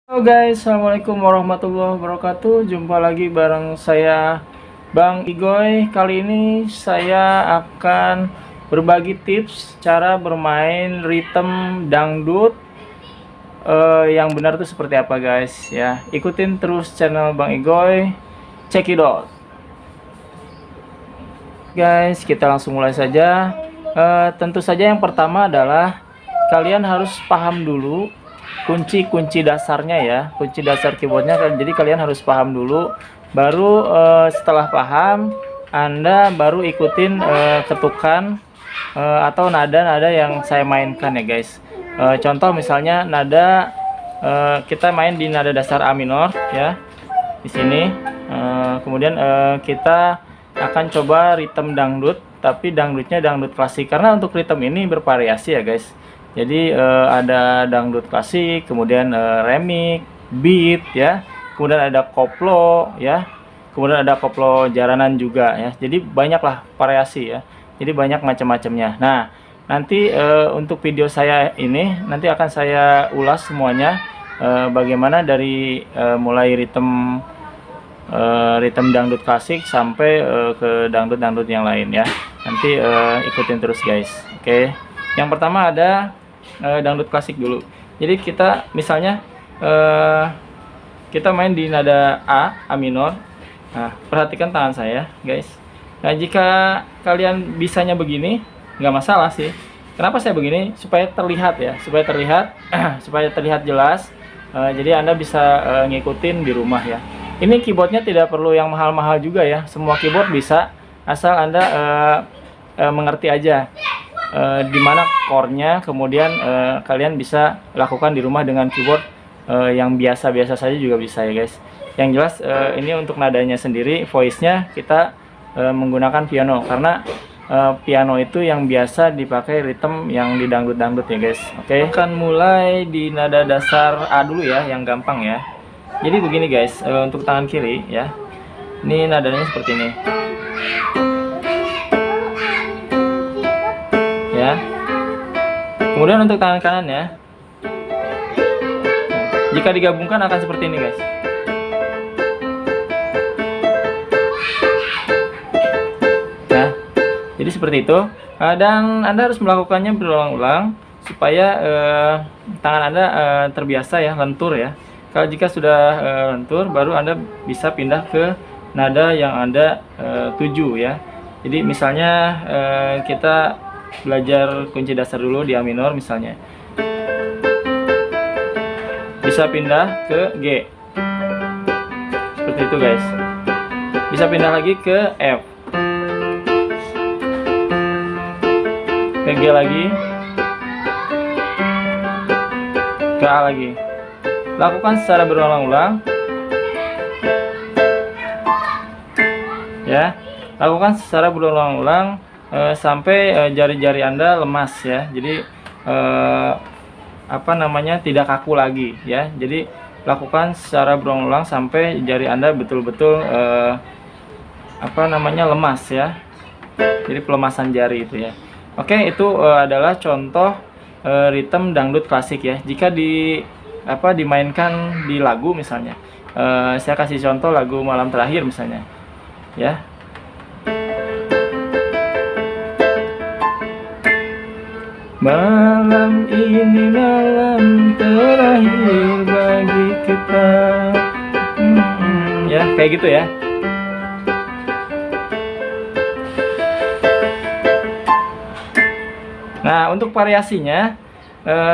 Halo guys, assalamualaikum warahmatullahi wabarakatuh. Jumpa lagi bareng saya Bang Igoy. Kali ini saya akan berbagi tips cara bermain ritme dangdut yang benar itu seperti apa guys ya. Ikutin terus channel Bang Igoy. Check it out. Guys, kita langsung mulai saja. Tentu saja yang pertama adalah kalian harus paham dulu kunci-kunci dasarnya ya, kunci dasar keyboardnya. Jadi kalian harus paham dulu, baru setelah paham Anda baru ikutin ketukan atau nada-nada yang saya mainkan ya guys. Contoh misalnya nada kita main di nada dasar A minor ya, di sini. Kemudian kita akan coba ritme dangdut, tapi dangdutnya dangdut klasik, karena untuk ritme ini bervariasi ya guys. Jadi ada dangdut klasik, kemudian remix, beat ya, kemudian ada koplo ya, kemudian ada koplo jaranan juga ya. Jadi banyaklah variasi ya. Jadi banyak macam-macamnya. Nah, nanti untuk video saya ini nanti akan saya ulas semuanya, bagaimana dari mulai ritme dangdut klasik sampai ke dangdut-dangdut yang lain ya. Nanti ikutin terus guys. Oke. Yang pertama ada dangdut klasik dulu. Jadi kita misalnya kita main di nada A minor. Nah, perhatikan tangan saya guys. Nah, jika kalian bisanya begini nggak masalah sih. Kenapa saya begini? Supaya terlihat ya, supaya terlihat supaya terlihat jelas. Jadi Anda bisa ngikutin di rumah ya. Ini keyboardnya tidak perlu yang mahal-mahal juga ya, semua keyboard bisa, asal Anda mengerti aja di mana chordnya. Kemudian kalian bisa lakukan di rumah dengan keyboard yang biasa-biasa saja juga bisa ya guys. Yang jelas ini untuk nadanya sendiri, voice-nya kita menggunakan piano, karena piano itu yang biasa dipakai ritme yang di dangdut-dangdut ya guys. Oke, akan mulai di nada dasar A dulu ya, yang gampang ya. Jadi begini guys, untuk tangan kiri ya, ini nadanya seperti ini ya. Kemudian untuk tangan kanan ya, jika digabungkan akan seperti ini guys. Nah, jadi seperti itu. Dan Anda harus melakukannya berulang-ulang supaya tangan Anda terbiasa ya, lentur ya. Kalau jika sudah lentur, baru Anda bisa pindah ke nada yang Anda tuju ya. Jadi misalnya kita belajar kunci dasar dulu di A minor misalnya, bisa pindah ke G seperti itu guys, bisa pindah lagi ke F, ke G lagi, ke A lagi. Lakukan secara berulang-ulang ya, lakukan secara berulang-ulang sampai jari-jari Anda lemas ya. Jadi tidak kaku lagi ya. Jadi lakukan secara berulang-ulang sampai jari Anda betul-betul lemas ya. Jadi pelemasan jari itu ya. Oke, itu adalah contoh ritme dangdut klasik ya. Jika dimainkan di lagu misalnya, saya kasih contoh lagu Malam Terakhir misalnya ya. Malam ini malam terakhir bagi kita, ya kayak gitu ya. Nah, untuk variasinya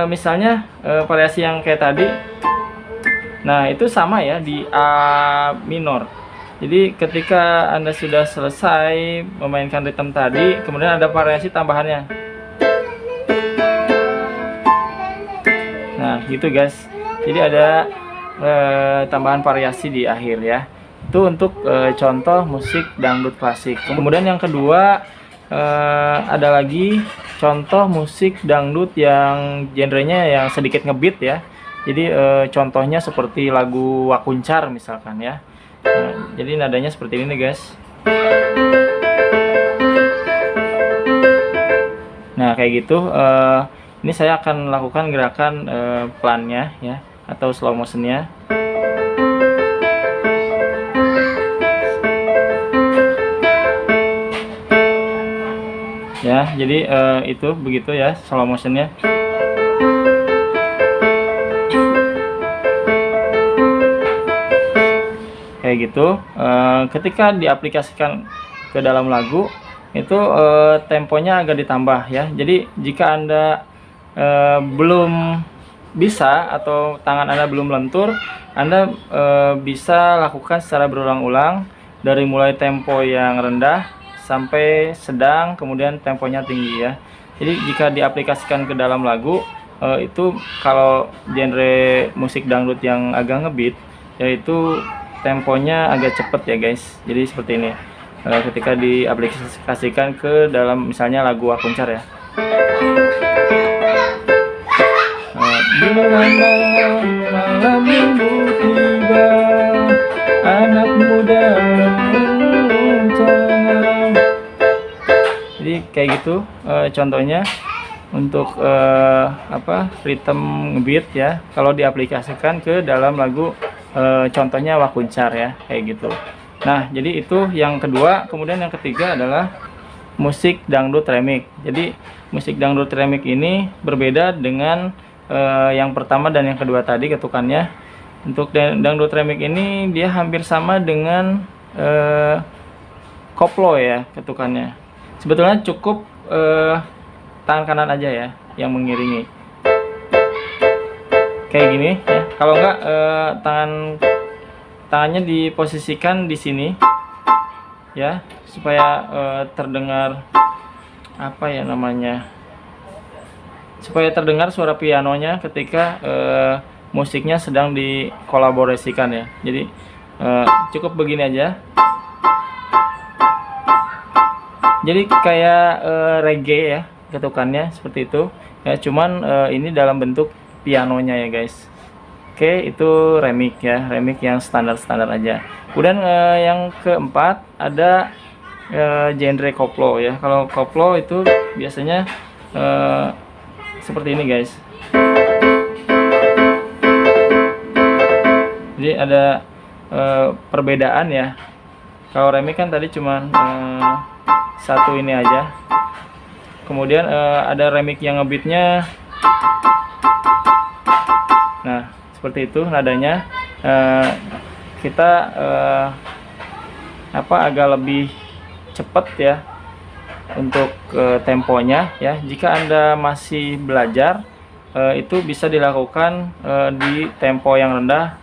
misalnya variasi yang kayak tadi, nah itu sama ya di A minor. Jadi ketika Anda sudah selesai memainkan ritme tadi, kemudian ada variasi tambahannya. Nah gitu guys, jadi ada tambahan variasi di akhir ya. Itu untuk contoh musik dangdut klasik. Kemudian yang kedua ada lagi contoh musik dangdut yang genrenya yang sedikit ngebeat ya. Jadi contohnya seperti lagu Wakuncar misalkan ya. Jadi nadanya seperti ini guys. Nah kayak gitu. Ini saya akan lakukan gerakan pelannya ya. atau slow motionnya. Ya, jadi itu begitu ya slow motionnya. Kayak gitu. Ketika diaplikasikan ke dalam lagu itu temponya agak ditambah ya. Jadi jika Anda belum bisa atau tangan Anda belum lentur, Anda bisa lakukan secara berulang-ulang dari mulai tempo yang rendah sampai sedang, kemudian temponya tinggi ya. Jadi jika diaplikasikan ke dalam lagu itu kalau genre musik dangdut yang agak ngebeat, yaitu temponya agak cepet ya guys. Jadi seperti ini ketika diaplikasikan ke dalam misalnya lagu Wakuncar ya. Bila malam minggu tiba, anak muda rencana. Jadi kayak gitu contohnya untuk ritme ngebeat ya kalau diaplikasikan ke dalam lagu contohnya Wakuncar ya, kayak gitu. Nah, jadi itu yang kedua. Kemudian yang ketiga adalah musik dangdut remix. Jadi musik dangdut remix ini berbeda dengan yang pertama dan yang kedua tadi ketukannya. Untuk dangdut remix ini dia hampir sama dengan koplo ya ketukannya. Sebetulnya cukup tangan kanan aja ya yang mengiringi. Kayak gini ya. Kalau enggak tangannya diposisikan di sini ya supaya terdengar apa ya namanya, supaya terdengar suara pianonya ketika musiknya sedang dikolaborasikan ya. Jadi cukup begini aja. Jadi kayak reggae ya ketukannya seperti itu ya, cuman ini dalam bentuk pianonya ya guys. Oke, itu remix ya, remix yang standar-standar aja. Kemudian yang keempat ada genre koplo ya. Kalau koplo itu biasanya seperti ini guys. Jadi ada perbedaan ya. Kalau remix kan tadi cuman satu ini aja. Kemudian ada remix yang ngebeatnya. Nah, seperti itu nadanya. Kita agak lebih cepat ya untuk temponya ya. Jika Anda masih belajar, itu bisa dilakukan di tempo yang rendah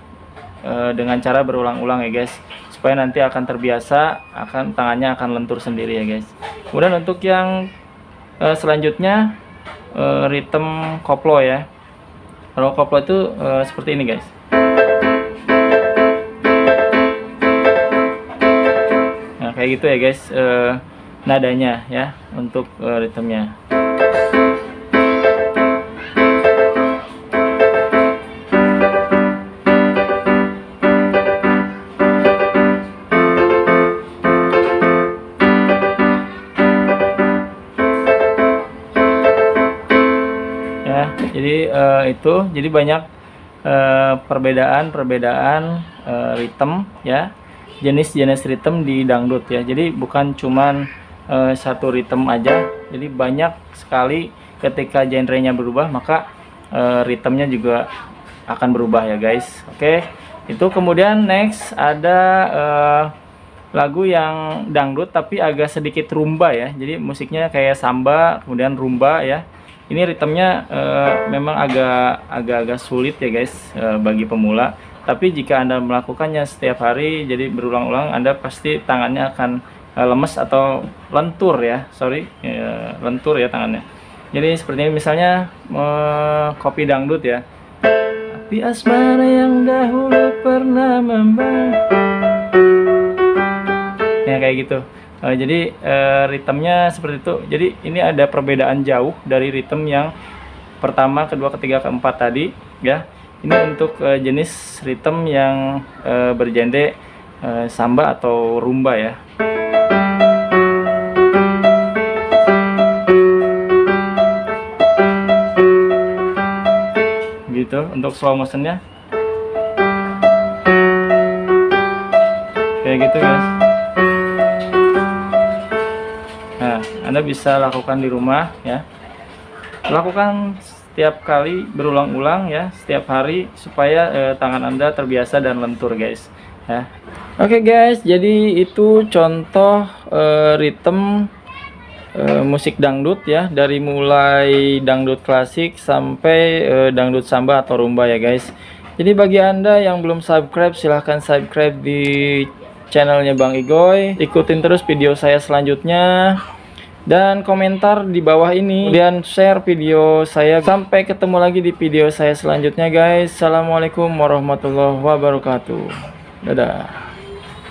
dengan cara berulang-ulang ya guys, supaya nanti akan terbiasa, tangannya akan lentur sendiri ya guys. Kemudian untuk yang selanjutnya ritme koplo ya. Kalau koplo itu seperti ini guys. Nah kayak gitu ya guys nadanya ya untuk ritmenya. Jadi itu jadi banyak perbedaan ritme ya, jenis-jenis ritme di dangdut ya. Jadi bukan cuman satu ritme aja, jadi banyak sekali. Ketika genrenya berubah maka ritmenya juga akan berubah ya guys. Oke, itu kemudian next ada lagu yang dangdut tapi agak sedikit rumba ya. Jadi musiknya kayak samba kemudian rumba ya. Ini ritmenya memang agak sulit ya guys bagi pemula. Tapi jika Anda melakukannya setiap hari, jadi berulang-ulang, Anda pasti tangannya akan lemes atau lentur ya. Lentur ya tangannya. Jadi seperti ini misalnya kopi dangdut ya. Api asmara yang dahulu pernah membara. Ya kayak gitu. Jadi ritmenya seperti itu. Jadi ini ada perbedaan jauh dari ritme yang pertama, kedua, ketiga, keempat tadi ya. Ini untuk jenis ritme yang bergenre samba atau rumba ya. gitu untuk slow motionnya kayak gitu guys. Nah, Anda bisa lakukan di rumah ya, lakukan setiap kali berulang-ulang ya, setiap hari supaya tangan Anda terbiasa dan lentur guys ya. Oke guys, jadi itu contoh ritme musik dangdut ya, dari mulai dangdut klasik sampai dangdut samba atau rumba ya guys. Jadi bagi Anda yang belum subscribe, silahkan subscribe di channelnya Bang Igoy, ikutin terus video saya selanjutnya dan komentar di bawah ini, kemudian share video saya. Sampai ketemu lagi di video saya selanjutnya guys. Assalamualaikum warahmatullahi wabarakatuh. Dadah.